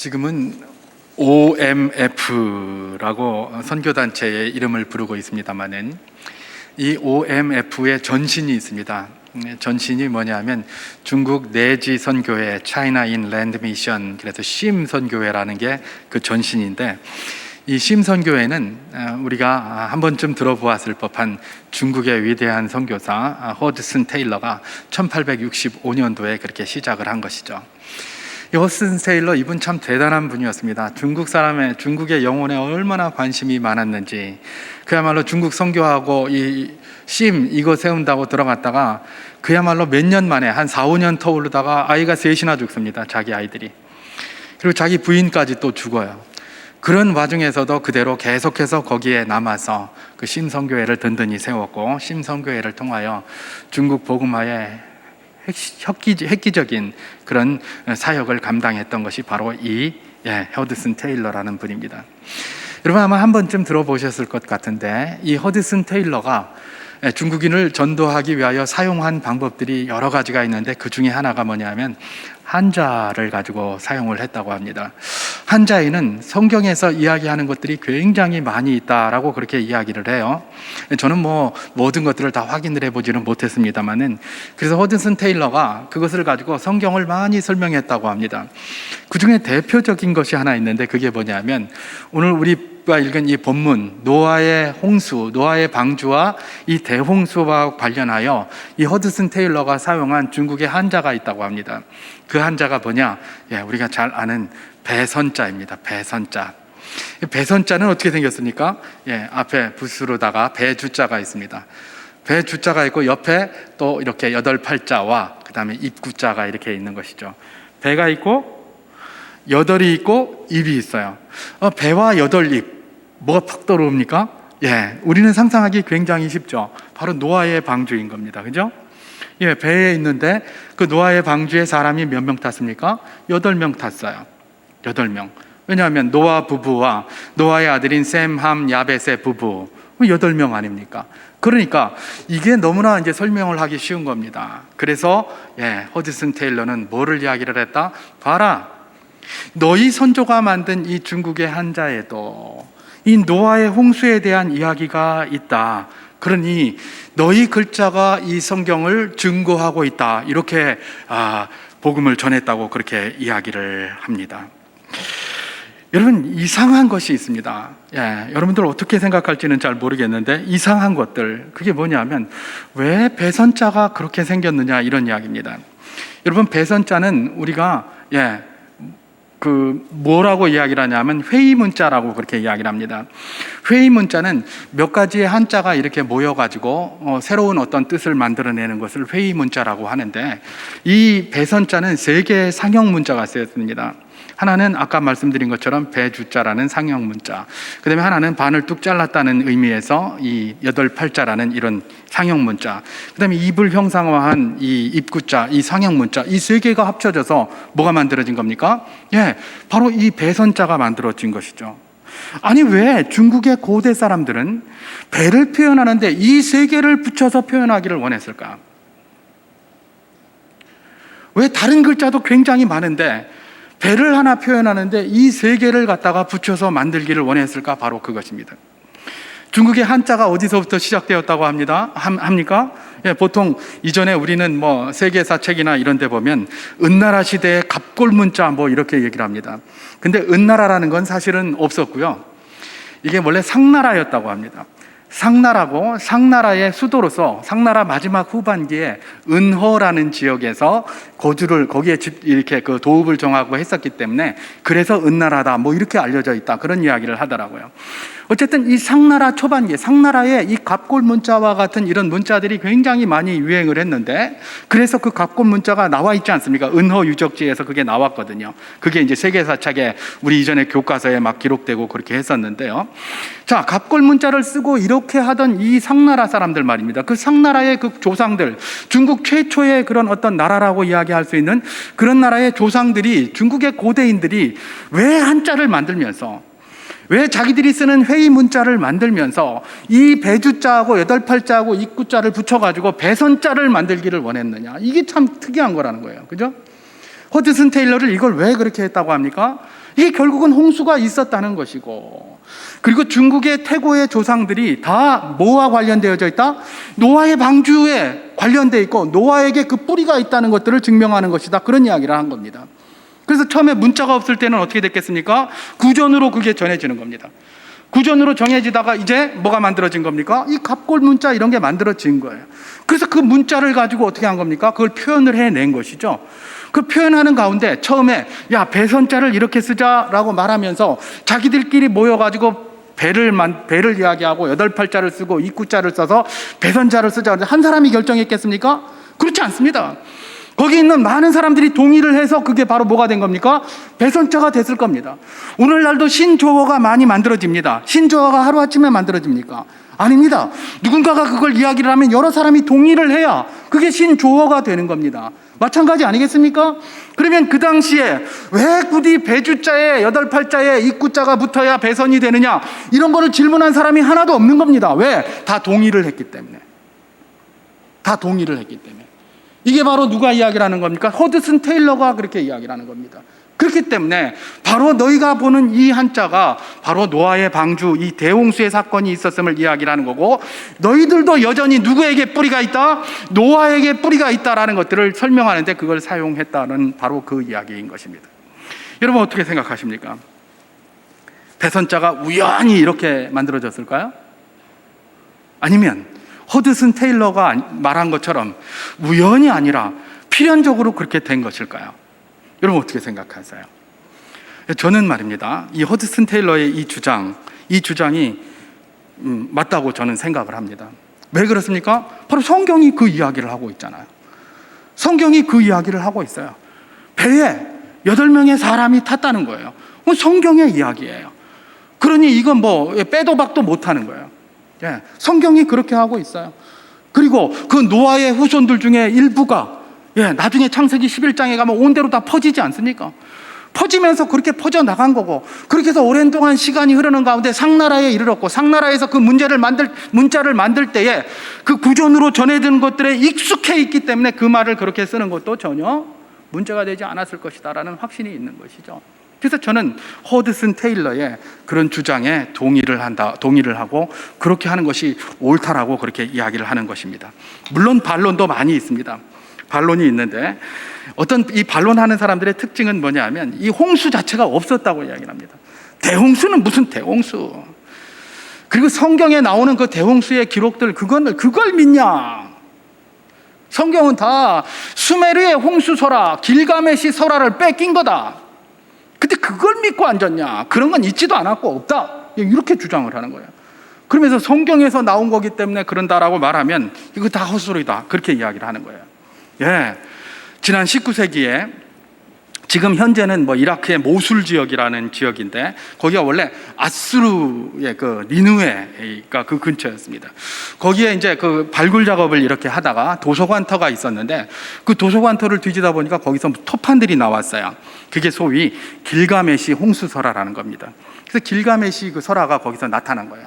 지금은 OMF라고 선교단체의 이름을 부르고 있습니다만은 이 OMF의 전신이 있습니다. 전신이 뭐냐면 중국 내지 선교회 차이나 인 랜드 미션, 그래서 심 선교회라는 게 그 전신인데, 이 심 선교회는 우리가 한 번쯤 들어보았을 법한 중국의 위대한 선교사 허드슨 테일러가 1865년도에 그렇게 시작을 한 것이죠. 이 허드슨 테일러, 이분 참 대단한 분이었습니다. 중국의 영혼에 얼마나 관심이 많았는지, 그야말로 중국 선교하고 이 심 이거 세운다고 들어갔다가 그야말로 몇 년 만에 한 4, 5년 터오르다가 아이가 셋이나 죽습니다. 자기 아이들이. 그리고 자기 부인까지 또 죽어요. 그런 와중에서도 그대로 계속해서 거기에 남아서 그 심 선교회를 든든히 세웠고, 심 선교회를 통하여 중국 복음화의 획기적인 그런 사역을 감당했던 것이 바로 이 허드슨 테일러라는 분입니다. 여러분 아마 한 번쯤 들어보셨을 것 같은데, 이 허드슨 테일러가 중국인을 전도하기 위하여 사용한 방법들이 여러 가지가 있는데, 그 중에 하나가 뭐냐면 한자를 가지고 사용을 했다고 합니다. 한자에는 성경에서 이야기하는 것들이 굉장히 많이 있다라고 그렇게 이야기를 해요. 저는 모든 것들을 다 확인을 해보지는 못했습니다만은, 그래서 허드슨 테일러가 그것을 가지고 성경을 많이 설명했다고 합니다. 그 중에 대표적인 것이 하나 있는데, 그게 뭐냐면 오늘 우리가 읽은 이 본문 노아의 홍수, 노아의 방주와 이 대홍수와 관련하여 이 허드슨 테일러가 사용한 중국의 한자가 있다고 합니다. 그 한자가 뭐냐? 우리가 잘 아는 배선자입니다. 배선자. 배선자는 어떻게 생겼습니까? 앞에 붓으로다가 배주자가 있습니다. 배주자가 있고 옆에 또 이렇게 8팔자와 그 다음에 입구자가 이렇게 있는 것이죠. 배가 있고 여덟이 있고 입이 있어요. 배와 여덟 입, 뭐가 팍 떠오릅니까? 우리는 상상하기 굉장히 쉽죠. 바로 노아의 방주인 겁니다. 그죠? 배에 있는데 그 노아의 방주에 사람이 몇 명 탔습니까? 8명 탔어요. 8명. 왜냐하면 노아 부부와 노아의 아들인 셈, 함, 야벳의 부부 8명 아닙니까? 그러니까 이게 너무나 이제 설명을 하기 쉬운 겁니다. 그래서 허드슨 테일러는 뭐를 이야기를 했다? 봐라, 너희 선조가 만든 이 중국의 한자에도 이 노아의 홍수에 대한 이야기가 있다. 그러니 너희 글자가 이 성경을 증거하고 있다. 이렇게 복음을 전했다고 그렇게 이야기를 합니다. 여러분, 이상한 것이 있습니다. 여러분들 어떻게 생각할지는 잘 모르겠는데, 이상한 것들, 그게 뭐냐면 왜 배선자가 그렇게 생겼느냐, 이런 이야기입니다. 여러분, 배선자는 우리가 뭐라고 이야기를 하냐면 회의문자라고 그렇게 이야기를 합니다. 회의문자는 몇 가지의 한자가 이렇게 모여가지고 새로운 어떤 뜻을 만들어내는 것을 회의문자라고 하는데, 이 배선자는 3개의 상형문자가 쓰였습니다. 하나는 아까 말씀드린 것처럼 배주자라는 상형문자, 그 다음에 하나는 반을 뚝 잘랐다는 의미에서 이 8팔자라는 이런 상형문자, 그 다음에 입을 형상화한 이 입구자, 이 상형문자, 이 3개가 합쳐져서 뭐가 만들어진 겁니까? 바로 이 배선자가 만들어진 것이죠. 아니, 왜 중국의 고대 사람들은 배를 표현하는데 이 3개를 붙여서 표현하기를 원했을까? 왜 다른 글자도 굉장히 많은데 배를 하나 표현하는데 이 3개를 갖다가 붙여서 만들기를 원했을까? 바로 그것입니다. 중국의 한자가 어디서부터 시작되었다고 합니까? 보통 이전에 우리는 세계사 책이나 이런 데 보면 은나라 시대의 갑골문자 이렇게 얘기를 합니다. 근데 은나라라는 건 사실은 없었고요. 이게 원래 상나라였다고 합니다. 상나라고, 상나라의 수도로서 상나라 마지막 후반기에 은허라는 지역에서 거기에 이렇게 그 도읍을 정하고 했었기 때문에 그래서 은나라다 이렇게 알려져 있다, 그런 이야기를 하더라고요. 어쨌든 이 상나라 초반기에 상나라의 이 갑골 문자와 같은 이런 문자들이 굉장히 많이 유행을 했는데, 그래서 그 갑골 문자가 나와 있지 않습니까? 은허 유적지에서 그게 나왔거든요. 그게 이제 세계사책에 우리 이전에 교과서에 막 기록되고 그렇게 했었는데요. 자, 갑골 문자를 쓰고 이렇게 하던 이 상나라 사람들 말입니다. 그 상나라의 그 조상들, 중국 최초의 그런 어떤 나라라고 이야기할 수 있는 그런 나라의 조상들이, 중국의 고대인들이 왜 한자를 만들면서, 왜 자기들이 쓰는 회의 문자를 만들면서 이 배주자하고 8팔자하고 입구자를 붙여가지고 배선자를 만들기를 원했느냐? 이게 참 특이한 거라는 거예요. 그죠? 허드슨 테일러를 이걸 왜 그렇게 했다고 합니까? 이게 결국은 홍수가 있었다는 것이고, 그리고 중국의 태고의 조상들이 다 뭐와 관련되어져 있다? 노아의 방주에 관련되어 있고 노아에게 그 뿌리가 있다는 것들을 증명하는 것이다, 그런 이야기를 한 겁니다. 그래서 처음에 문자가 없을 때는 어떻게 됐겠습니까? 구전으로 그게 전해지는 겁니다. 구전으로 정해지다가 이제 뭐가 만들어진 겁니까? 이 갑골 문자 이런 게 만들어진 거예요. 그래서 그 문자를 가지고 어떻게 한 겁니까? 그걸 표현을 해낸 것이죠. 그 표현하는 가운데 처음에 야, 배선자를 이렇게 쓰자라고 말하면서 자기들끼리 모여가지고 배를 이야기하고 8팔자를 쓰고 입구자를 써서 배선자를 쓰자. 한 사람이 결정했겠습니까? 그렇지 않습니다. 거기 있는 많은 사람들이 동의를 해서 그게 바로 뭐가 된 겁니까? 배선자가 됐을 겁니다. 오늘날도 신조어가 많이 만들어집니다. 신조어가 하루아침에 만들어집니까? 아닙니다. 누군가가 그걸 이야기를 하면 여러 사람이 동의를 해야 그게 신조어가 되는 겁니다. 마찬가지 아니겠습니까? 그러면 그 당시에 왜 굳이 배주자에 8팔자에 입구자가 붙어야 배선이 되느냐, 이런 거를 질문한 사람이 하나도 없는 겁니다. 왜? 다 동의를 했기 때문에. 다 동의를 했기 때문에. 이게 바로 누가 이야기를 하는 겁니까? 허드슨 테일러가 그렇게 이야기를 하는 겁니다. 그렇기 때문에 바로 너희가 보는 이 한자가 바로 노아의 방주, 이 대홍수의 사건이 있었음을 이야기를 하는 거고, 너희들도 여전히 누구에게 뿌리가 있다? 노아에게 뿌리가 있다라는 것들을 설명하는데 그걸 사용했다는 바로 그 이야기인 것입니다. 여러분 어떻게 생각하십니까? 배선자가 우연히 이렇게 만들어졌을까요? 아니면 허드슨 테일러가 말한 것처럼 우연이 아니라 필연적으로 그렇게 된 것일까요? 여러분 어떻게 생각하세요? 저는 말입니다, 이 허드슨 테일러의 이 주장이 맞다고 저는 생각을 합니다. 왜 그렇습니까? 바로 성경이 그 이야기를 하고 있잖아요. 성경이 그 이야기를 하고 있어요. 배에 8명의 사람이 탔다는 거예요. 성경의 이야기예요. 그러니 이건 뭐 빼도 박도 못하는 거예요. 성경이 그렇게 하고 있어요. 그리고 그 노아의 후손들 중에 일부가 나중에 창세기 11장에 가면 온 데로 다 퍼지지 않습니까? 퍼지면서 그렇게 퍼져 나간 거고, 그렇게 해서 오랜 동안 시간이 흐르는 가운데 상나라에 이르렀고, 상나라에서 그 문자를 만들 때에 그 구전으로 전해진 것들에 익숙해 있기 때문에 그 말을 그렇게 쓰는 것도 전혀 문제가 되지 않았을 것이다라는 확신이 있는 것이죠. 그래서 저는 허드슨 테일러의 그런 주장에 동의를 하고 그렇게 하는 것이 옳다라고 그렇게 이야기를 하는 것입니다. 물론 반론도 많이 있습니다. 반론이 있는데, 어떤 이 반론하는 사람들의 특징은 뭐냐면 이 홍수 자체가 없었다고 이야기를 합니다. 대홍수는 무슨 대홍수? 그리고 성경에 나오는 그 대홍수의 기록들, 그걸 믿냐? 성경은 다 수메르의 홍수설화, 길가메시 설화를 뺏긴 거다. 근데 그걸 믿고 앉았냐? 그런 건 있지도 않았고 없다. 이렇게 주장을 하는 거예요. 그러면서 성경에서 나온 거기 때문에 그런다라고 말하면 이거 다 헛소리다, 그렇게 이야기를 하는 거예요. 지난 19세기에 지금 현재는 뭐 이라크의 모술 지역이라는 지역인데, 거기가 원래 아수르의 그 니느웨가 그 근처였습니다. 거기에 이제 그 발굴 작업을 이렇게 하다가 도서관터가 있었는데, 그 도서관터를 뒤지다 보니까 거기서 토판들이 나왔어요. 그게 소위 길가메시 홍수설화라는 겁니다. 그래서 길가메시 그 설화가 거기서 나타난 거예요.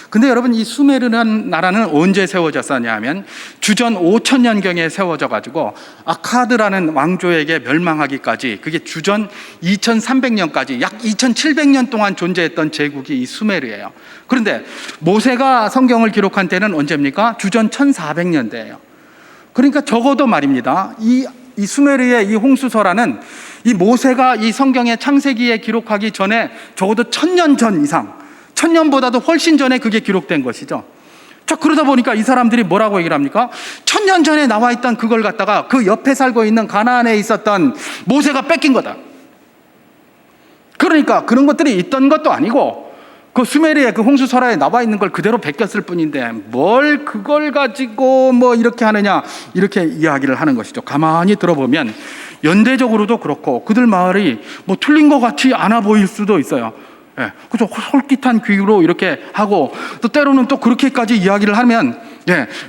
근데 여러분, 이 수메르라는 나라는 언제 세워졌었냐 하면 주전 5000년경에 세워져 가지고 아카드라는 왕조에게 멸망하기까지, 그게 주전 2300년까지 약 2700년 동안 존재했던 제국이 이 수메르예요. 그런데 모세가 성경을 기록한 때는 언제입니까? 주전 1400년대예요. 그러니까 적어도 말입니다, 이 수메르의 이 홍수설화는 이 모세가 이 성경의 창세기에 기록하기 전에 적어도 1000년 전 이상, 1000년보다도 훨씬 전에 그게 기록된 것이죠. 자, 그러다 보니까 이 사람들이 뭐라고 얘기를 합니까? 1000년 전에 나와 있던 그걸 갖다가 그 옆에 살고 있는 가나안에 있었던 모세가 뺏긴 거다. 그러니까 그런 것들이 있던 것도 아니고 그 수메르의 그 홍수설화에 나와 있는 걸 그대로 베꼈을 뿐인데 뭘 그걸 가지고 뭐 이렇게 하느냐, 이렇게 이야기를 하는 것이죠. 가만히 들어보면 연대적으로도 그렇고 그들 말이 뭐 틀린 것 같이 않아 보일 수도 있어요. 그죠? 솔깃한 귀로 이렇게 하고 또 때로는 또 그렇게까지 이야기를 하면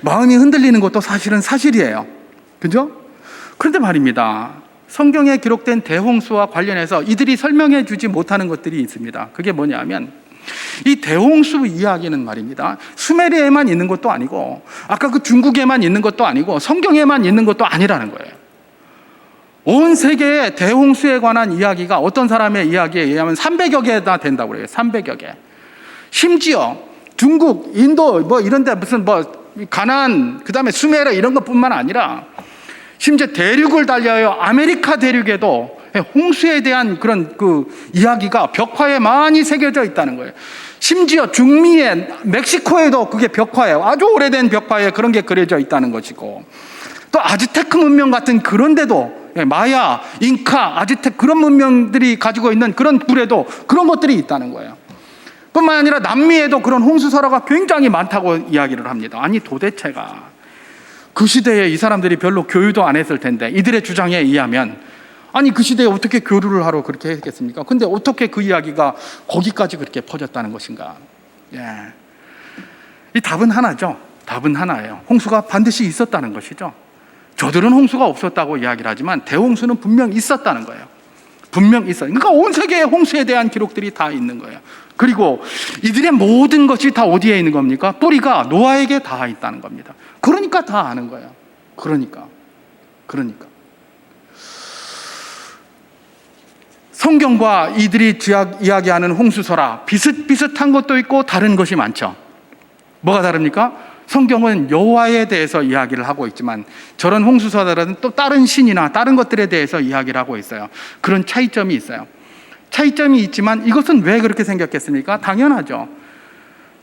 마음이 흔들리는 것도 사실은 사실이에요. 그죠? 그런데 말입니다, 성경에 기록된 대홍수와 관련해서 이들이 설명해 주지 못하는 것들이 있습니다. 그게 뭐냐면 이 대홍수 이야기는 말입니다, 수메르에만 있는 것도 아니고 아까 그 중국에만 있는 것도 아니고 성경에만 있는 것도 아니라는 거예요. 온 세계의 대홍수에 관한 이야기가 어떤 사람의 이야기에 의하면 300여 개나 된다고 그래요. 300여 개. 심지어 중국, 인도 뭐 이런데 무슨 뭐 가나안, 그다음에 수메르 이런 것뿐만 아니라 심지어 대륙을 달려요 아메리카 대륙에도 홍수에 대한 그런 그 이야기가 벽화에 많이 새겨져 있다는 거예요. 심지어 중미의 멕시코에도 그게 벽화예요. 아주 오래된 벽화에 그런 게 그려져 있다는 것이고, 또 아즈테크 문명 같은 그런 데도 마야, 잉카, 아즈텍 그런 문명들이 가지고 있는 그런 굴에도 그런 것들이 있다는 거예요. 뿐만 아니라 남미에도 그런 홍수설화가 굉장히 많다고 이야기를 합니다. 아니 도대체가 그 시대에 이 사람들이 별로 교류도 안 했을 텐데 이들의 주장에 의하면 아니 그 시대에 어떻게 교류를 하러 그렇게 했겠습니까? 근데 어떻게 그 이야기가 거기까지 그렇게 퍼졌다는 것인가? 예. 이 답은 하나죠. 답은 하나예요. 홍수가 반드시 있었다는 것이죠. 저들은 홍수가 없었다고 이야기를 하지만 대홍수는 분명 있었다는 거예요. 분명 있어요. 그러니까 온 세계에 홍수에 대한 기록들이 다 있는 거예요. 그리고 이들의 모든 것이 다 어디에 있는 겁니까? 뿌리가 노아에게 다 있다는 겁니다. 그러니까 다 아는 거예요. 그러니까 성경과 이들이 이야기하는 홍수설화 비슷비슷한 것도 있고 다른 것이 많죠. 뭐가 다릅니까? 성경은 여호와에 대해서 이야기를 하고 있지만 저런 홍수설화는 또 다른 신이나 다른 것들에 대해서 이야기를 하고 있어요. 그런 차이점이 있어요. 차이점이 있지만 이것은 왜 그렇게 생겼겠습니까? 당연하죠.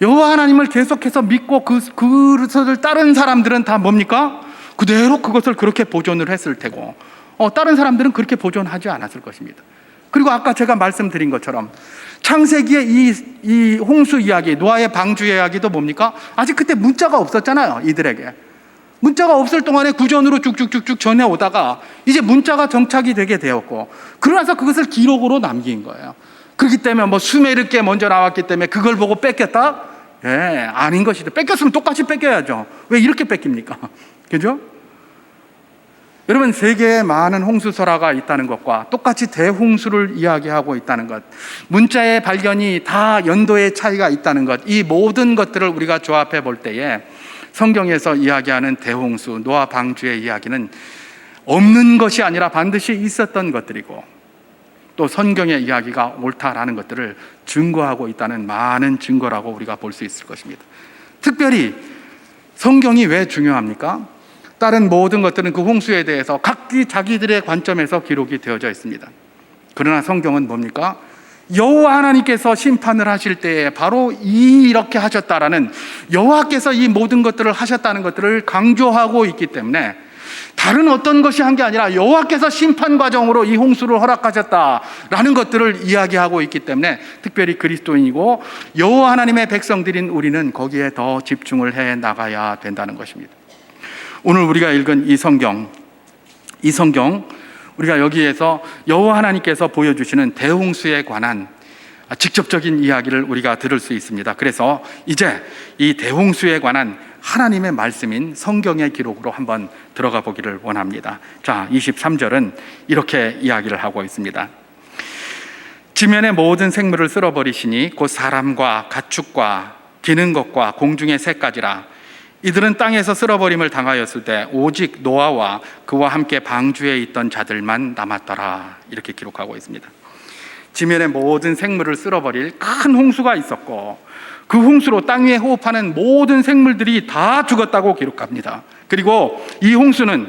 여호와 하나님을 계속해서 믿고 그것을 따른 사람들은 다 뭡니까? 그대로 그것을 그렇게 보존을 했을 테고 다른 사람들은 그렇게 보존하지 않았을 것입니다. 그리고 아까 제가 말씀드린 것처럼 창세기의 이 홍수 이야기, 노아의 방주 이야기도 뭡니까? 아직 그때 문자가 없었잖아요. 이들에게 문자가 없을 동안에 구전으로 쭉쭉쭉쭉 전해오다가 이제 문자가 정착이 되게 되었고, 그러나서 그것을 기록으로 남긴 거예요. 그렇기 때문에 뭐 수메르께 먼저 나왔기 때문에 그걸 보고 뺏겼다? 예, 아닌 것이죠. 뺏겼으면 똑같이 뺏겨야죠. 왜 이렇게 뺏깁니까? 그죠? 여러분, 세계에 많은 홍수설화가 있다는 것과 똑같이 대홍수를 이야기하고 있다는 것, 문자의 발견이 다 연도의 차이가 있다는 것, 이 모든 것들을 우리가 조합해 볼 때에 성경에서 이야기하는 대홍수, 노아 방주의 이야기는 없는 것이 아니라 반드시 있었던 것들이고, 또 성경의 이야기가 옳다라는 것들을 증거하고 있다는 많은 증거라고 우리가 볼 수 있을 것입니다. 특별히 성경이 왜 중요합니까? 다른 모든 것들은 그 홍수에 대해서 각기 자기들의 관점에서 기록이 되어져 있습니다. 그러나 성경은 뭡니까? 여호와 하나님께서 심판을 하실 때에 바로 이렇게 하셨다라는, 여호와께서 이 모든 것들을 하셨다는 것들을 강조하고 있기 때문에 다른 어떤 것이 한 게 아니라 여호와께서 심판 과정으로 이 홍수를 허락하셨다라는 것들을 이야기하고 있기 때문에 특별히 그리스도인이고 여호와 하나님의 백성들인 우리는 거기에 더 집중을 해 나가야 된다는 것입니다. 오늘 우리가 읽은 이 성경 우리가 여기에서 여호와 하나님께서 보여주시는 대홍수에 관한 직접적인 이야기를 우리가 들을 수 있습니다. 그래서 이제 이 대홍수에 관한 하나님의 말씀인 성경의 기록으로 한번 들어가 보기를 원합니다. 자, 23절은 이렇게 이야기를 하고 있습니다. 지면의 모든 생물을 쓸어버리시니 곧 사람과 가축과 기는 것과 공중의 새까지라. 이들은 땅에서 쓸어버림을 당하였을 때 오직 노아와 그와 함께 방주에 있던 자들만 남았더라. 이렇게 기록하고 있습니다. 지면의 모든 생물을 쓸어버릴 큰 홍수가 있었고 그 홍수로 땅 위에 호흡하는 모든 생물들이 다 죽었다고 기록합니다. 그리고 이 홍수는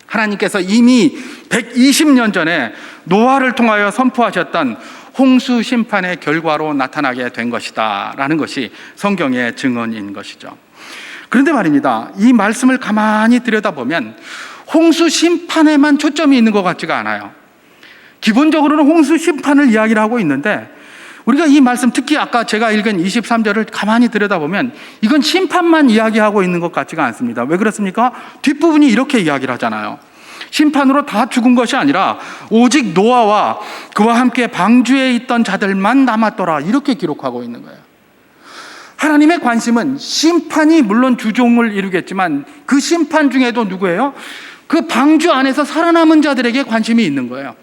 하나님께서 이미 120년 전에 노아를 통하여 선포하셨던 홍수 심판의 결과로 나타나게 된 것이다 라는 것이 성경의 증언인 것이죠. 그런데 말입니다, 이 말씀을 가만히 들여다보면 홍수 심판에만 초점이 있는 것 같지가 않아요. 기본적으로는 홍수 심판을 이야기를 하고 있는데 우리가 이 말씀, 특히 아까 제가 읽은 23절을 가만히 들여다보면 이건 심판만 이야기하고 있는 것 같지가 않습니다. 왜 그렇습니까? 뒷부분이 이렇게 이야기를 하잖아요. 심판으로 다 죽은 것이 아니라 오직 노아와 그와 함께 방주에 있던 자들만 남았더라, 이렇게 기록하고 있는 거예요. 하나님의 관심은 심판이 물론 주종을 이루겠지만 그 심판 중에도 누구예요? 그 방주 안에서 살아남은 자들에게 관심이 있는 거예요.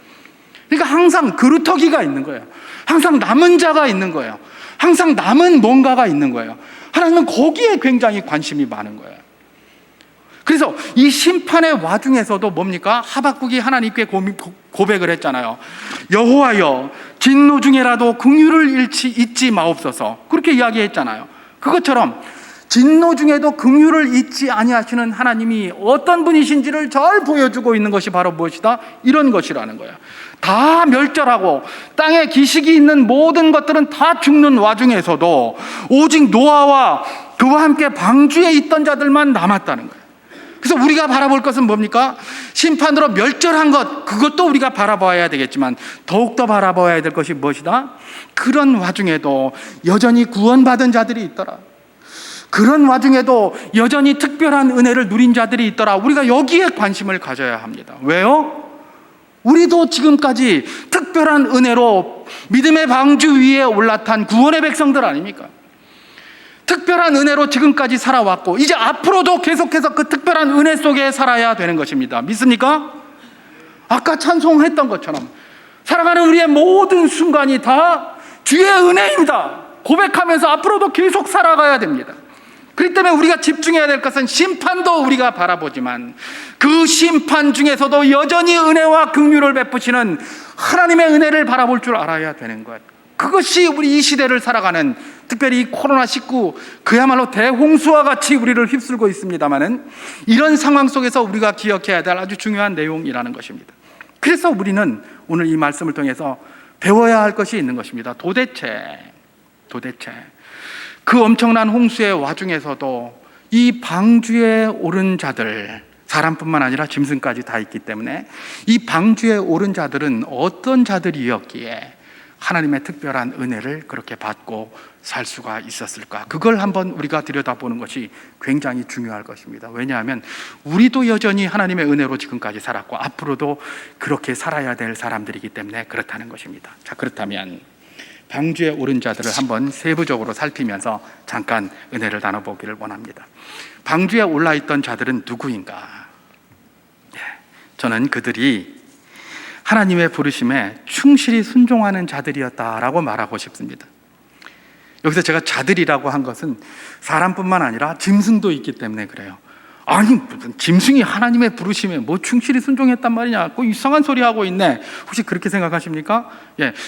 그러니까 항상 그루터기가 있는 거예요. 항상 남은 자가 있는 거예요. 항상 남은 뭔가가 있는 거예요. 하나님은 거기에 굉장히 관심이 많은 거예요. 그래서 이 심판의 와중에서도 뭡니까? 하박국이 하나님께 고백을 했잖아요. 여호와여, 진노 중에라도 긍휼을 잊지 마옵소서. 그렇게 이야기했잖아요. 그것처럼 진노 중에도 긍휼을 잊지 아니하시는 하나님이 어떤 분이신지를 잘 보여주고 있는 것이 바로 무엇이다? 이런 것이라는 거야. 다 멸절하고 땅에 기식이 있는 모든 것들은 다 죽는 와중에서도 오직 노아와 그와 함께 방주에 있던 자들만 남았다는 거예요. 그래서 우리가 바라볼 것은 뭡니까? 심판으로 멸절한 것, 그것도 우리가 바라봐야 되겠지만 더욱더 바라봐야 될 것이 무엇이다? 그런 와중에도 여전히 구원받은 자들이 있더라. 그런 와중에도 여전히 특별한 은혜를 누린 자들이 있더라. 우리가 여기에 관심을 가져야 합니다. 왜요? 우리도 지금까지 특별한 은혜로 믿음의 방주 위에 올라탄 구원의 백성들 아닙니까? 특별한 은혜로 지금까지 살아왔고 이제 앞으로도 계속해서 그 특별한 은혜 속에 살아야 되는 것입니다. 믿습니까? 아까 찬송했던 것처럼 살아가는 우리의 모든 순간이 다 주의 은혜입니다. 고백하면서 앞으로도 계속 살아가야 됩니다. 그렇기 때문에 우리가 집중해야 될 것은 심판도 우리가 바라보지만 그 심판 중에서도 여전히 은혜와 긍휼을 베푸시는 하나님의 은혜를 바라볼 줄 알아야 되는 것. 그것이 우리 이 시대를 살아가는, 특별히 코로나19 그야말로 대홍수와 같이 우리를 휩쓸고 있습니다마는 이런 상황 속에서 우리가 기억해야 될 아주 중요한 내용이라는 것입니다. 그래서 우리는 오늘 이 말씀을 통해서 배워야 할 것이 있는 것입니다. 도대체 그 엄청난 홍수의 와중에서도 이 방주에 오른 자들, 사람뿐만 아니라 짐승까지 다 있기 때문에 이 방주에 오른 자들은 어떤 자들이었기에 하나님의 특별한 은혜를 그렇게 받고 살 수가 있었을까? 그걸 한번 우리가 들여다보는 것이 굉장히 중요할 것입니다. 왜냐하면 우리도 여전히 하나님의 은혜로 지금까지 살았고 앞으로도 그렇게 살아야 될 사람들이기 때문에 그렇다는 것입니다. 자, 그렇다면 방주에 오른 자들을 한번 세부적으로 살피면서 잠깐 은혜를 나눠보기를 원합니다. 방주에 올라있던 자들은 누구인가? 저는 그들이 하나님의 부르심에 충실히 순종하는 자들이었다라고 말하고 싶습니다. 여기서 제가 자들이라고 한 것은 사람뿐만 아니라 짐승도 있기 때문에 그래요. 아니, 무슨 짐승이 하나님의 부르심에 뭐 충실히 순종했단 말이냐, 그 이상한 소리 하고 있네. 혹시 그렇게 생각하십니까?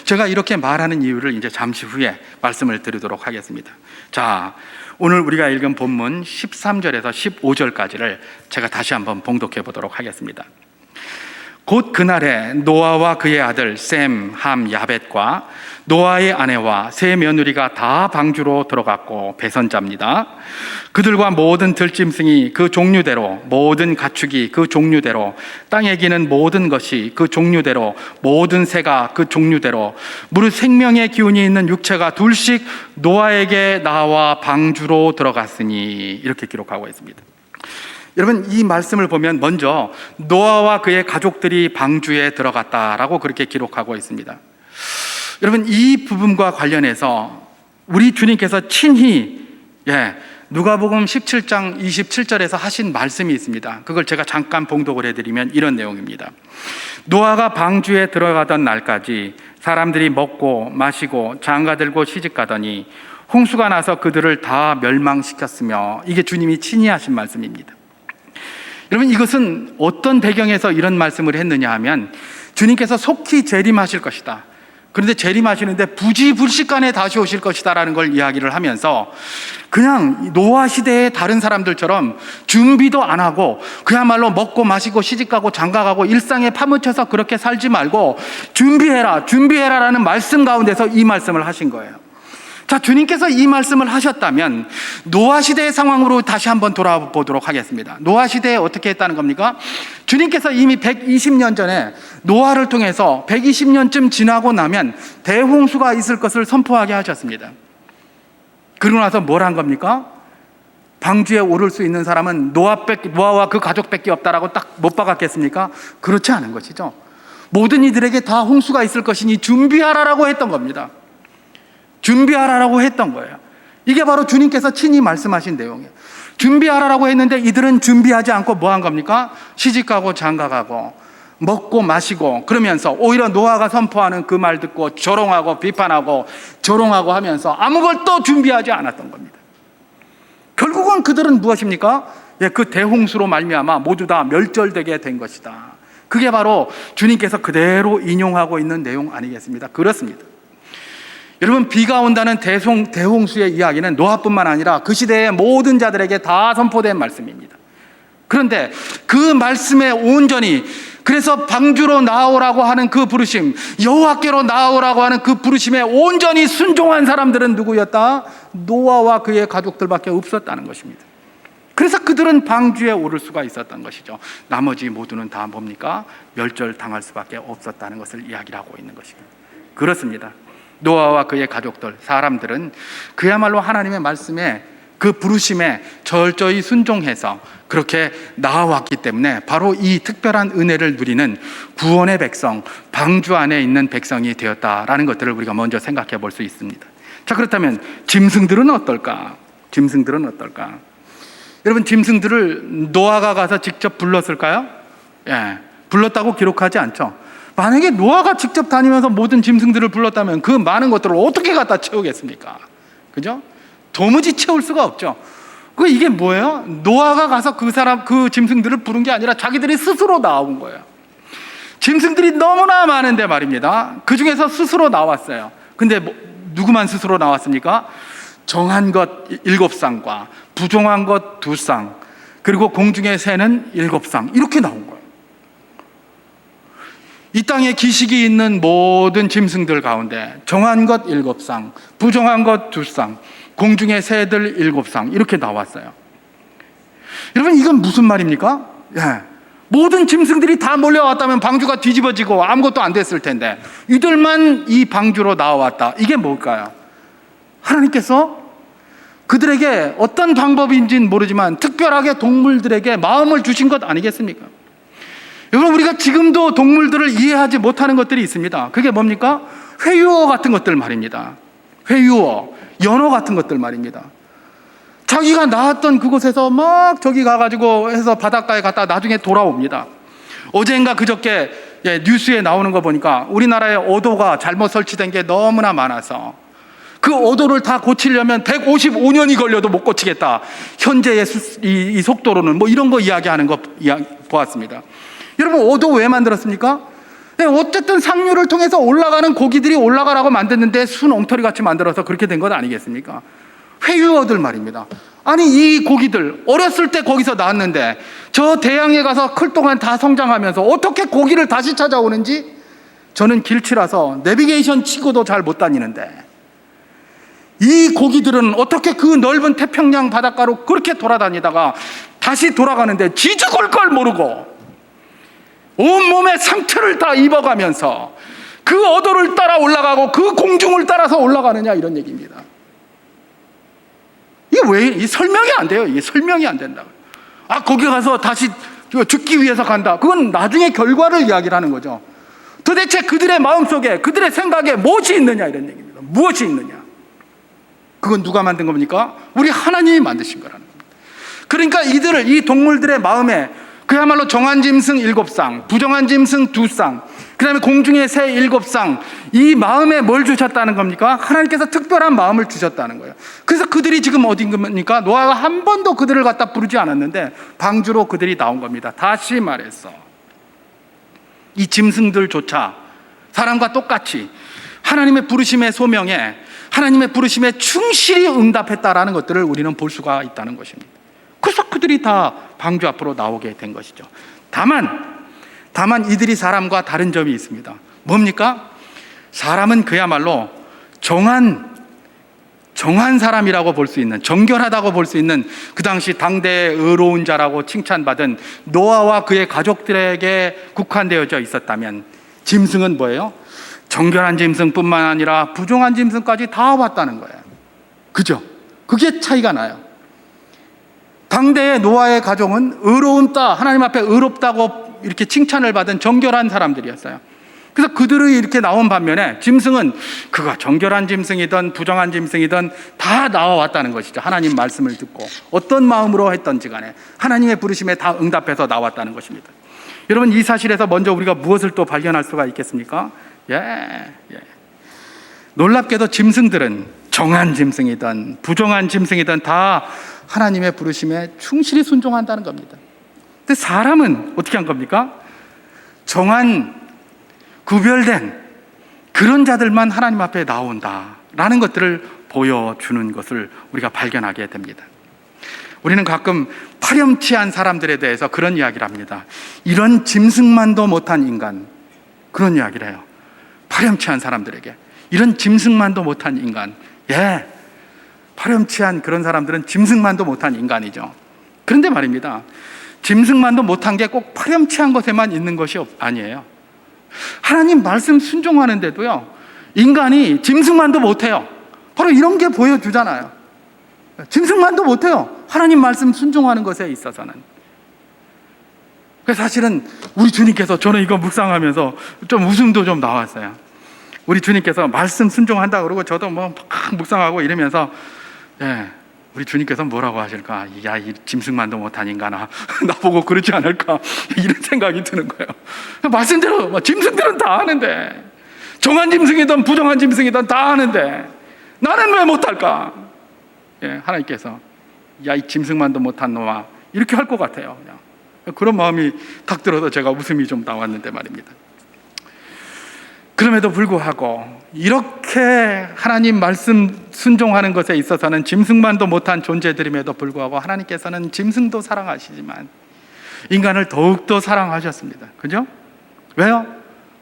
제가 이렇게 말하는 이유를 이제 잠시 후에 말씀을 드리도록 하겠습니다. 자, 오늘 우리가 읽은 본문 13절에서 15절까지를 제가 다시 한번 봉독해 보도록 하겠습니다. 곧 그날에 노아와 그의 아들 셈, 함, 야벳과 노아의 아내와 세 며느리가 다 방주로 들어갔고 배선자입니다. 그들과 모든 들짐승이 그 종류대로, 모든 가축이 그 종류대로, 땅에 기는 모든 것이 그 종류대로, 모든 새가 그 종류대로, 무릇 생명의 기운이 있는 육체가 둘씩 노아에게 나와 방주로 들어갔으니, 이렇게 기록하고 있습니다. 여러분, 이 말씀을 보면 먼저 노아와 그의 가족들이 방주에 들어갔다라고 그렇게 기록하고 있습니다. 여러분, 이 부분과 관련해서 우리 주님께서 친히 누가복음 17장 27절에서 하신 말씀이 있습니다. 그걸 제가 잠깐 봉독을 해드리면 이런 내용입니다. 노아가 방주에 들어가던 날까지 사람들이 먹고 마시고 장가들고 시집가더니 홍수가 나서 그들을 다 멸망시켰으며, 이게 주님이 친히 하신 말씀입니다. 여러분, 이것은 어떤 배경에서 이런 말씀을 했느냐 하면 주님께서 속히 재림하실 것이다. 그런데 재림하시는데 부지불식간에 다시 오실 것이다 라는 걸 이야기를 하면서 그냥 노아 시대의 다른 사람들처럼 준비도 안 하고 그야말로 먹고 마시고 시집가고 장가가고 일상에 파묻혀서 그렇게 살지 말고 준비해라 라는 말씀 가운데서 이 말씀을 하신 거예요. 자, 주님께서 이 말씀을 하셨다면 노아 시대의 상황으로 다시 한번 돌아보도록 하겠습니다. 노아 시대에 어떻게 했다는 겁니까? 주님께서 이미 120년 전에 노아를 통해서 120년쯤 지나고 나면 대홍수가 있을 것을 선포하게 하셨습니다. 그러고 나서 뭘 한 겁니까? 방주에 오를 수 있는 사람은 노아와 그 가족밖에 없다라고 딱 못 박았겠습니까? 그렇지 않은 것이죠. 모든 이들에게 다 홍수가 있을 것이니 준비하라라고 했던 겁니다. 준비하라라고 했던 거예요. 이게 바로 주님께서 친히 말씀하신 내용이에요. 준비하라라고 했는데 이들은 준비하지 않고 뭐 한 겁니까? 시집가고 장가가고 먹고 마시고 그러면서 오히려 노아가 선포하는 그 말 듣고 조롱하고 비판하고 조롱하고 하면서 아무것도 준비하지 않았던 겁니다. 결국은 그들은 무엇입니까? 그 대홍수로 말미암아 모두 다 멸절되게 된 것이다. 그게 바로 주님께서 그대로 인용하고 있는 내용 아니겠습니까? 그렇습니다. 여러분, 비가 온다는 대홍수의 이야기는 노아뿐만 아니라 그 시대의 모든 자들에게 다 선포된 말씀입니다. 그런데 그 말씀에 온전히, 그래서 방주로 나오라고 하는 그 부르심, 여호와께로 나오라고 하는 그 부르심에 온전히 순종한 사람들은 누구였다? 노아와 그의 가족들밖에 없었다는 것입니다. 그래서 그들은 방주에 오를 수가 있었던 것이죠. 나머지 모두는 다 뭡니까? 멸절당할 수밖에 없었다는 것을 이야기를 하고 있는 것입니다. 그렇습니다. 노아와 그의 가족들, 사람들은 그야말로 하나님의 말씀에, 그 부르심에 철저히 순종해서 그렇게 나아왔기 때문에 바로 이 특별한 은혜를 누리는 구원의 백성, 방주 안에 있는 백성이 되었다라는 것들을 우리가 먼저 생각해 볼 수 있습니다. 자, 그렇다면 짐승들은 어떨까? 짐승들은 어떨까? 여러분, 짐승들을 노아가 가서 직접 불렀을까요? 불렀다고 기록하지 않죠. 만약에 노아가 직접 다니면서 모든 짐승들을 불렀다면 그 많은 것들을 어떻게 갖다 채우겠습니까? 그죠? 도무지 채울 수가 없죠. 이게 뭐예요? 노아가 가서 그 짐승들을 부른 게 아니라 자기들이 스스로 나온 거예요. 짐승들이 너무나 많은데 말입니다. 그 중에서 스스로 나왔어요. 근데 누구만 스스로 나왔습니까? 정한 것 7쌍과 부정한 것 2쌍, 그리고 공중의 새는 7쌍, 이렇게 나온 거예요. 이 땅에 기식이 있는 모든 짐승들 가운데 정한 것 7쌍, 부정한 것 2쌍, 공중의 새들 7쌍, 이렇게 나왔어요. 여러분, 이건 무슨 말입니까? 모든 짐승들이 다 몰려왔다면 방주가 뒤집어지고 아무것도 안 됐을 텐데 이들만 이 방주로 나와왔다. 이게 뭘까요? 하나님께서 그들에게 어떤 방법인지는 모르지만 특별하게 동물들에게 마음을 주신 것 아니겠습니까? 여러분, 우리가 지금도 동물들을 이해하지 못하는 것들이 있습니다. 그게 뭡니까? 회유어 같은 것들 말입니다. 회유어, 연어 같은 것들 말입니다. 자기가 낳았던 그곳에서 막 저기 가가지고 해서 바닷가에 갔다가 나중에 돌아옵니다. 어젠가 그저께 뉴스에 나오는 거 보니까 우리나라에 어도가 잘못 설치된 게 너무나 많아서 그 어도를 다 고치려면 155년이 걸려도 못 고치겠다. 현재의 이 속도로는, 뭐 이런 거 이야기하는 거 보았습니다. 여러분, 어도 왜 만들었습니까? 어쨌든 상류를 통해서 올라가는 고기들이 올라가라고 만들었는데 순 엉터리 같이 만들어서 그렇게 된 것 아니겠습니까? 회유어들 말입니다. 아니, 이 고기들 어렸을 때 거기서 나왔는데 저 대양에 가서 클 동안 다 성장하면서 어떻게 고기를 다시 찾아오는지, 저는 길치라서 내비게이션 치고도 잘 못 다니는데 이 고기들은 어떻게 그 넓은 태평양 바닷가로 그렇게 돌아다니다가 다시 돌아가는데 지 죽을 걸 모르고 온몸에 상처를 다 입어가면서 그 어도를 따라 올라가고 그 공중을 따라서 올라가느냐, 이런 얘기입니다. 이게 왜, 이 설명이 안 돼요. 이게 설명이 안 된다. 거기 가서 다시 죽기 위해서 간다. 그건 나중에 결과를 이야기를 하는 거죠. 도대체 그들의 마음속에, 그들의 생각에 무엇이 있느냐, 이런 얘기입니다. 무엇이 있느냐. 그건 누가 만든 겁니까? 우리 하나님이 만드신 거라는 겁니다. 그러니까 이 동물들의 마음에 그야말로 정한 짐승 7쌍, 부정한 짐승 2쌍, 그 다음에 공중의 새 7쌍, 이 마음에 뭘 주셨다는 겁니까? 하나님께서 특별한 마음을 주셨다는 거예요. 그래서 그들이 지금 어딘 겁니까? 노아가 한 번도 그들을 갖다 부르지 않았는데 방주로 그들이 나온 겁니다. 다시 말해서 이 짐승들조차 사람과 똑같이 하나님의 부르심의 소명에, 하나님의 부르심에 충실히 응답했다라는 것들을 우리는 볼 수가 있다는 것입니다. 그래서 그들이 다 방주 앞으로 나오게 된 것이죠. 다만 이들이 사람과 다른 점이 있습니다. 뭡니까? 사람은 그야말로 정한 사람이라고 볼 수 있는, 정결하다고 볼 수 있는, 그 당시 당대의 의로운 자라고 칭찬받은 노아와 그의 가족들에게 국한되어져 있었다면, 짐승은 뭐예요? 정결한 짐승뿐만 아니라 부정한 짐승까지 다 왔다는 거예요. 그죠? 그게 차이가 나요. 당대의 노아의 가족은 의로운 따, 하나님 앞에 의롭다고 이렇게 칭찬을 받은 정결한 사람들이었어요. 그래서 그들이 이렇게 나온 반면에 짐승은 그가 정결한 짐승이든 부정한 짐승이든 다 나와왔다는 것이죠. 하나님 말씀을 듣고 어떤 마음으로 했던지 간에 하나님의 부르심에 다 응답해서 나왔다는 것입니다. 여러분, 이 사실에서 먼저 우리가 무엇을 또 발견할 수가 있겠습니까? 놀랍게도 짐승들은 정한 짐승이든 부정한 짐승이든 다 하나님의 부르심에 충실히 순종한다는 겁니다. 근데 사람은 어떻게 한 겁니까? 정한, 구별된 그런 자들만 하나님 앞에 나온다라는 것들을 보여주는 것을 우리가 발견하게 됩니다. 우리는 가끔 파렴치한 사람들에 대해서 그런 이야기를 합니다. 이런 짐승만도 못한 인간, 그런 이야기를 해요. 파렴치한 사람들에게 이런 짐승만도 못한 인간, 파렴치한 그런 사람들은 짐승만도 못한 인간이죠. 그런데 말입니다, 짐승만도 못한 게 꼭 파렴치한 것에만 있는 것이 아니에요. 하나님 말씀 순종하는데도요, 인간이 짐승만도 못해요. 바로 이런 게 보여주잖아요. 짐승만도 못해요, 하나님 말씀 순종하는 것에 있어서는. 그래서 사실은 우리 주님께서, 저는 이거 묵상하면서 좀 웃음도 좀 나왔어요. 우리 주님께서 말씀 순종한다 그러고 저도 뭐 막 묵상하고 이러면서, 우리 주님께서 뭐라고 하실까? 야, 이 짐승만도 못한 인간아, 나보고 그러지 않을까? 이런 생각이 드는 거예요. 말씀대로 짐승들은 다 하는데, 정한 짐승이든 부정한 짐승이든 다 하는데 나는 왜 못할까? 하나님께서 야, 이 짐승만도 못한 놈아, 이렇게 할 것 같아요. 그냥 그런 마음이 탁 들어서 제가 웃음이 좀 나왔는데 말입니다. 그럼에도 불구하고 이렇게 하나님 말씀 순종하는 것에 있어서는 짐승만도 못한 존재들임에도 불구하고 하나님께서는 짐승도 사랑하시지만 인간을 더욱더 사랑하셨습니다. 그죠? 왜요?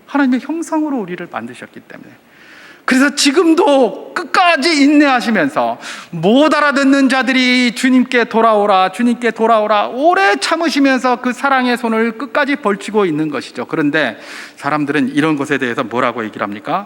하나님의 형상으로 우리를 만드셨기 때문에. 그래서 지금도 끝까지 인내하시면서 못 알아듣는 자들이 주님께 돌아오라, 주님께 돌아오라 오래 참으시면서 그 사랑의 손을 끝까지 벌치고 있는 것이죠. 그런데 사람들은 이런 것에 대해서 뭐라고 얘기를 합니까?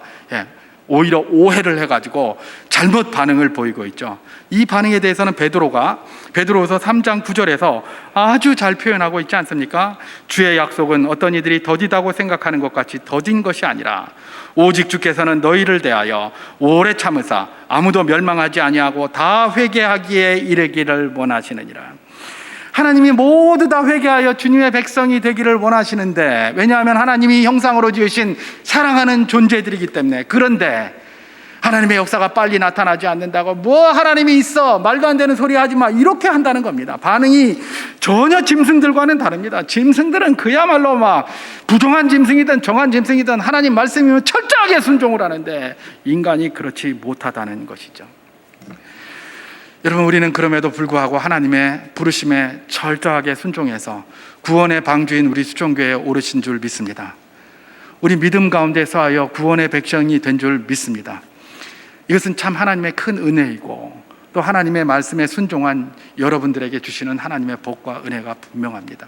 오히려 오해를 해가지고 잘못 반응을 보이고 있죠. 이 반응에 대해서는 베드로서 3장 9절에서 아주 잘 표현하고 있지 않습니까? 주의 약속은 어떤 이들이 더디다고 생각하는 것 같이 더딘 것이 아니라 오직 주께서는 너희를 대하여 오래 참으사 아무도 멸망하지 아니하고 다 회개하기에 이르기를 원하시느니라. 하나님이 모두 다 회개하여 주님의 백성이 되기를 원하시는데, 왜냐하면 하나님이 형상으로 지으신 사랑하는 존재들이기 때문에. 그런데 하나님의 역사가 빨리 나타나지 않는다고, 뭐 하나님이 있어, 말도 안 되는 소리 하지 마, 이렇게 한다는 겁니다. 반응이 전혀 짐승들과는 다릅니다. 짐승들은 그야말로 막 부정한 짐승이든 정한 짐승이든 하나님 말씀이면 철저하게 순종을 하는데 인간이 그렇지 못하다는 것이죠. 여러분, 우리는 그럼에도 불구하고 하나님의 부르심에 철저하게 순종해서 구원의 방주인 우리 수종교회에 오르신 줄 믿습니다. 우리 믿음 가운데 서하여 구원의 백성이 된 줄 믿습니다. 이것은 참 하나님의 큰 은혜이고 또 하나님의 말씀에 순종한 여러분들에게 주시는 하나님의 복과 은혜가 분명합니다.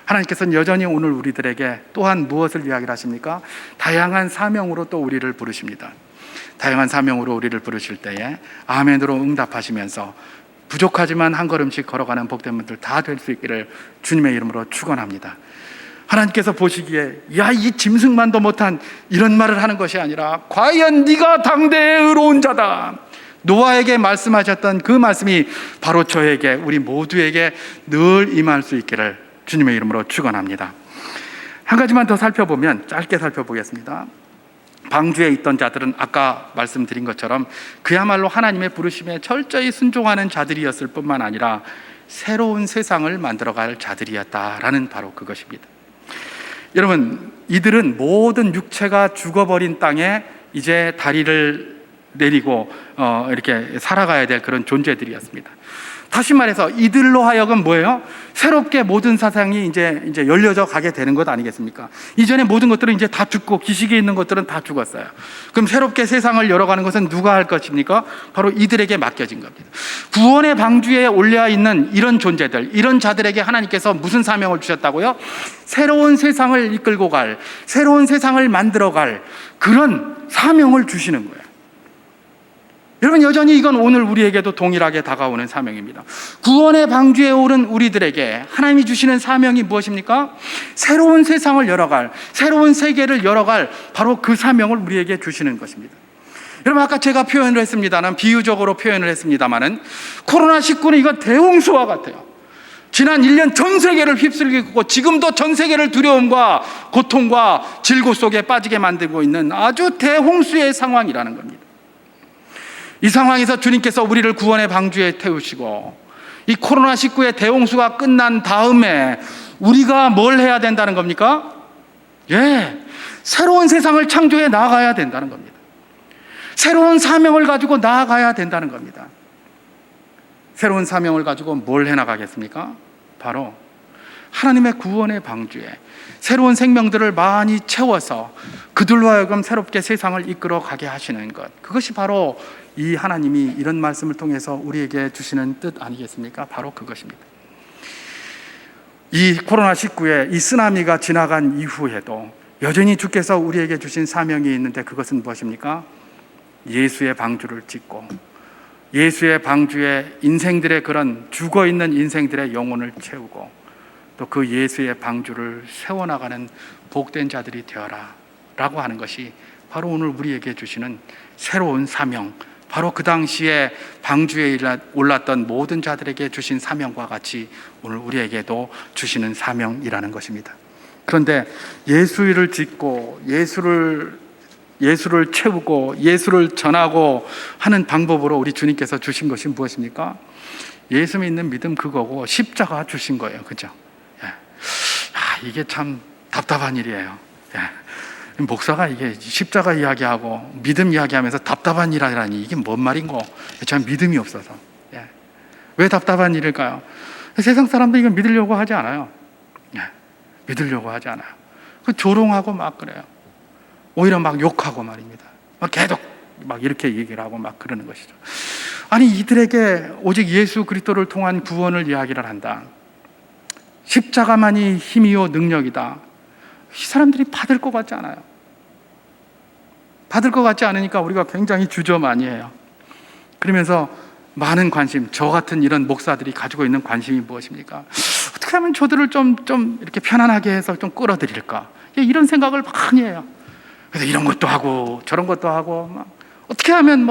하나님께서는 여전히 오늘 우리들에게 또한 무엇을 이야기를 하십니까? 다양한 사명으로 또 우리를 부르십니다. 다양한 사명으로 우리를 부르실 때에 아멘으로 응답하시면서 부족하지만 한 걸음씩 걸어가는 복된 분들 다 될 수 있기를 주님의 이름으로 축원합니다. 하나님께서 보시기에 야, 이 짐승만도 못한, 이런 말을 하는 것이 아니라 과연 네가 당대의 의로운 자다, 노아에게 말씀하셨던 그 말씀이 바로 저에게, 우리 모두에게 늘 임할 수 있기를 주님의 이름으로 축원합니다. 한 가지만 더 살펴보면, 짧게 살펴보겠습니다. 방주에 있던 자들은 아까 말씀드린 것처럼 그야말로 하나님의 부르심에 철저히 순종하는 자들이었을 뿐만 아니라 새로운 세상을 만들어갈 자들이었다라는 바로 그것입니다. 여러분, 이들은 모든 육체가 죽어버린 땅에 이제 다리를 내리고 이렇게 살아가야 될 그런 존재들이었습니다. 다시 말해서 이들로 하여금 뭐예요? 새롭게 모든 사상이 이제 열려져 가게 되는 것 아니겠습니까? 이전에 모든 것들은 이제 다 죽고 기식에 있는 것들은 다 죽었어요. 그럼 새롭게 세상을 열어가는 것은 누가 할 것입니까? 바로 이들에게 맡겨진 겁니다. 구원의 방주에 올려 있는 이런 존재들, 이런 자들에게 하나님께서 무슨 사명을 주셨다고요? 새로운 세상을 이끌고 갈, 새로운 세상을 만들어갈 그런 사명을 주시는 거예요. 여러분, 여전히 이건 오늘 우리에게도 동일하게 다가오는 사명입니다. 구원의 방주에 오른 우리들에게 하나님이 주시는 사명이 무엇입니까? 새로운 세상을 열어갈, 새로운 세계를 열어갈 바로 그 사명을 우리에게 주시는 것입니다. 여러분, 아까 제가 표현을 했습니다만, 비유적으로 표현을 했습니다마는 코로나19는 이건 대홍수와 같아요. 지난 1년 전 세계를 휩쓸고 지금도 전 세계를 두려움과 고통과 질고 속에 빠지게 만들고 있는 아주 대홍수의 상황이라는 겁니다. 이 상황에서 주님께서 우리를 구원의 방주에 태우시고 이 코로나19의 대홍수가 끝난 다음에 우리가 뭘 해야 된다는 겁니까? 새로운 세상을 창조해 나아가야 된다는 겁니다. 새로운 사명을 가지고 나아가야 된다는 겁니다. 새로운 사명을 가지고 뭘 해나가겠습니까? 바로 하나님의 구원의 방주에 새로운 생명들을 많이 채워서 그들로 하여금 새롭게 세상을 이끌어 가게 하시는 것, 그것이 바로 이 하나님이 이런 말씀을 통해서 우리에게 주시는 뜻 아니겠습니까? 바로 그것입니다. 이 코로나19의 이 쓰나미가 지나간 이후에도 여전히 주께서 우리에게 주신 사명이 있는데, 그것은 무엇입니까? 예수의 방주를 짓고 예수의 방주에 인생들의, 그런 죽어있는 인생들의 영혼을 채우고 또 그 예수의 방주를 세워나가는 복된 자들이 되어라 라고 하는 것이 바로 오늘 우리에게 주시는 새로운 사명, 바로 그 당시에 방주에 올랐던 모든 자들에게 주신 사명과 같이 오늘 우리에게도 주시는 사명이라는 것입니다. 그런데 예수를 짓고 예수를 채우고 예수를 전하고 하는 방법으로 우리 주님께서 주신 것이 무엇입니까? 예수 믿는 믿음 그거고 십자가 주신 거예요. 그죠? 이게 참 답답한 일이에요. 목사가 이게 십자가 이야기하고 믿음 이야기하면서 답답한 일이라니 이게 뭔 말인고, 참 믿음이 없어서. 왜 답답한 일일까요? 세상 사람도 이거 믿으려고 하지 않아요. 믿으려고 하지 않아요. 조롱하고 막 그래요. 오히려 막 욕하고 말입니다. 막 계속 막 이렇게 얘기를 하고 막 그러는 것이죠. 아니, 이들에게 오직 예수 그리스도를 통한 구원을 이야기를 한다, 십자가만이 힘이요 능력이다, 이 사람들이 받을 것 같지 않아요. 받을 것 같지 않으니까 우리가 굉장히 주저 많이 해요. 그러면서 많은 관심, 저 같은 이런 목사들이 가지고 있는 관심이 무엇입니까? 어떻게 하면 저들을 좀 이렇게 편안하게 해서 좀 끌어들일까? 이런 생각을 많이 해요. 그래서 이런 것도 하고 저런 것도 하고 막 어떻게 하면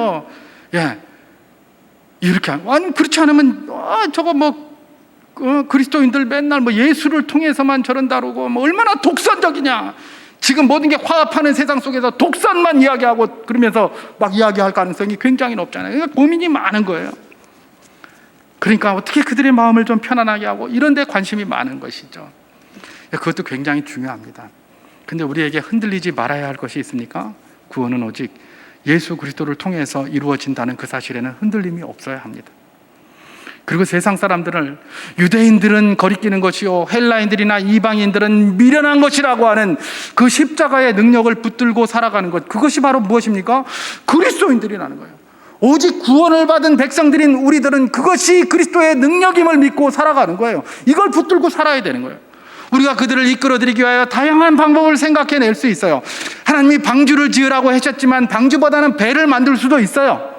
이렇게 하면, 아니 그렇지 않으면 저거 그리스도인들 맨날 예수를 통해서만 저런 다루고 얼마나 독선적이냐, 지금 모든 게 화합하는 세상 속에서 독선만 이야기하고 그러면서 막 이야기할 가능성이 굉장히 높잖아요. 그러니까 고민이 많은 거예요. 그러니까 어떻게 그들의 마음을 좀 편안하게 하고 이런 데 관심이 많은 것이죠. 그것도 굉장히 중요합니다. 근데 우리에게 흔들리지 말아야 할 것이 있습니까? 구원은 오직 예수 그리스도를 통해서 이루어진다는 그 사실에는 흔들림이 없어야 합니다. 그리고 세상 사람들을 유대인들은 거리끼는 것이요 헬라인들이나 이방인들은 미련한 것이라고 하는 그 십자가의 능력을 붙들고 살아가는 것, 그것이 바로 무엇입니까? 그리스도인들이라는 거예요. 오직 구원을 받은 백성들인 우리들은 그것이 그리스도의 능력임을 믿고 살아가는 거예요. 이걸 붙들고 살아야 되는 거예요. 우리가 그들을 이끌어드리기 위하여 다양한 방법을 생각해낼 수 있어요. 하나님이 방주를 지으라고 하셨지만 방주보다는 배를 만들 수도 있어요.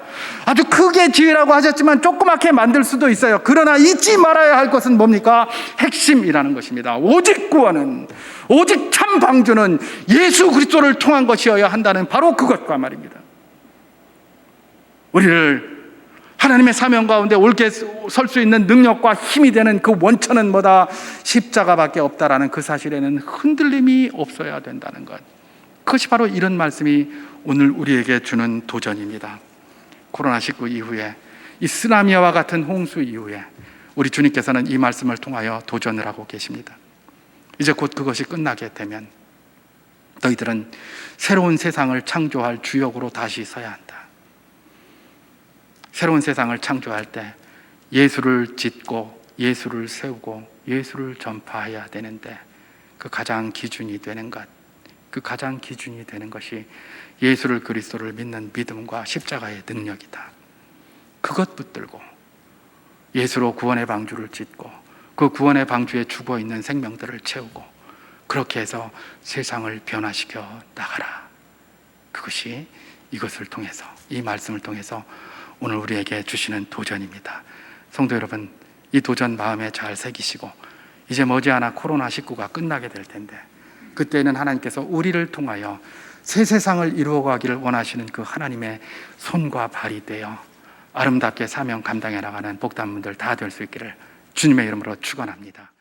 아주 크게 지으라고 하셨지만 조그맣게 만들 수도 있어요. 그러나 잊지 말아야 할 것은 뭡니까? 핵심이라는 것입니다. 오직 구원은, 오직 참 방주는 예수 그리스도를 통한 것이어야 한다는 바로 그것과 말입니다. 우리를 하나님의 사명 가운데 옳게 설 수 있는 능력과 힘이 되는 그 원천은 뭐다? 십자가밖에 없다라는 그 사실에는 흔들림이 없어야 된다는 것, 그것이 바로 이런 말씀이 오늘 우리에게 주는 도전입니다. 코로나19 이후에, 이 쓰나미와 같은 홍수 이후에 우리 주님께서는 이 말씀을 통하여 도전을 하고 계십니다. 이제 곧 그것이 끝나게 되면 너희들은 새로운 세상을 창조할 주역으로 다시 서야 한다. 새로운 세상을 창조할 때 예수를 짓고 예수를 세우고 예수를 전파해야 되는데, 그 가장 기준이 되는 것, 그 가장 기준이 되는 것이 예수를 그리스도를 믿는 믿음과 십자가의 능력이다. 그것 붙들고 예수로 구원의 방주를 짓고 그 구원의 방주에 죽어있는 생명들을 채우고 그렇게 해서 세상을 변화시켜 나가라. 그것이 이것을 통해서, 이 말씀을 통해서 오늘 우리에게 주시는 도전입니다. 성도 여러분, 이 도전 마음에 잘 새기시고 이제 머지않아 코로나19가 끝나게 될 텐데, 그때는 하나님께서 우리를 통하여 새 세상을 이루어가기를 원하시는 그 하나님의 손과 발이 되어 아름답게 사명 감당해 나가는 복담분들 다 될 수 있기를 주님의 이름으로 축원합니다.